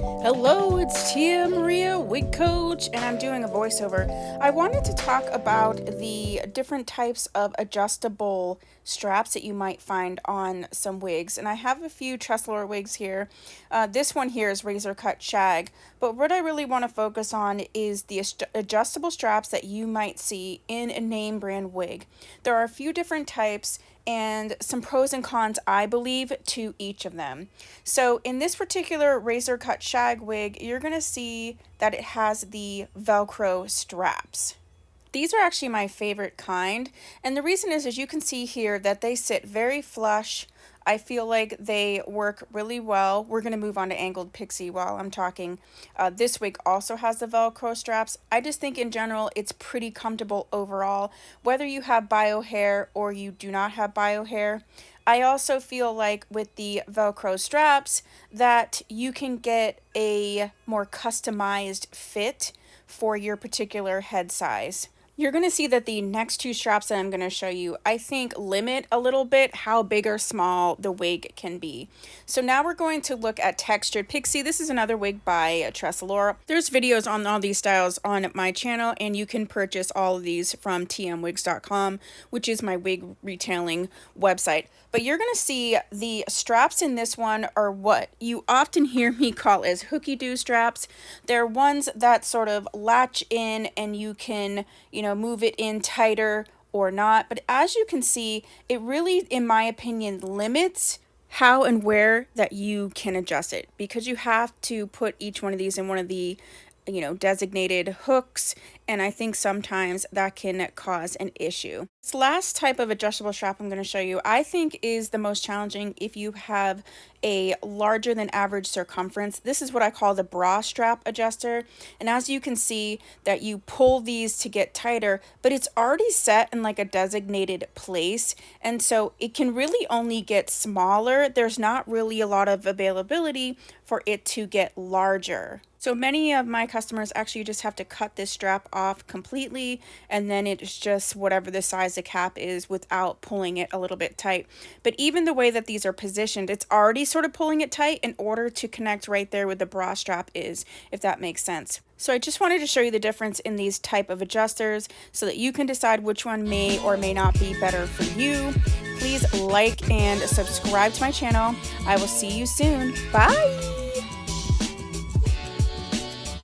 Hello, it's Tia Maria, wig coach, and I'm doing a voiceover. I wanted to talk about the different types of adjustable straps that you might find on some wigs. And I have a few Trestlor wigs here. This one here is razor cut shag, but what I really want to focus on is the adjustable straps that you might see in a name brand wig. There are a few different types and some pros and cons, I believe, to each of them. So in this particular razor cut shag wig, you're going to see that it has the Velcro straps. These are actually my favorite kind, and the reason is, as you can see here, that they sit very flush. I feel like they work really well. We're going to move on to angled Pixie while I'm talking. This wig also has the Velcro straps. I just think in general it's pretty comfortable overall, whether you have bio hair or you do not have bio hair. I also feel like with the Velcro straps that you can get a more customized fit for your particular head size. You're going to see that the next two straps that I'm going to show you, I think, limit a little bit how big or small the wig can be. So now we're going to look at textured Pixie. This is another wig by Trestlor. There's videos on all these styles on my channel, and you can purchase all of these from tmwigs.com, which is my wig retailing website. But you're going to see the straps in this one are what you often hear me call as hooky-doo straps. They're ones that sort of latch in and you can, move it in tighter or not. But as you can see, it really, in my opinion, limits how and where that you can adjust it, because you have to put each one of these in one of the designated hooks, and I think sometimes that can cause an issue. This last type of adjustable strap I'm going to show you, I think, is the most challenging if you have a larger than average circumference. This is what I call the bra strap adjuster, and as you can see that you pull these to get tighter, but it's already set in like a designated place, and so it can really only get smaller. There's not really a lot of availability for it to get larger. So many of my customers actually just have to cut this strap off completely, and then it's just whatever the size the cap is without pulling it a little bit tight. But even the way that these are positioned, it's already sort of pulling it tight in order to connect right there where the bra strap is, if that makes sense. So I just wanted to show you the difference in these type of adjusters so that you can decide which one may or may not be better for you. Please like and subscribe to my channel. I will see you soon. Bye!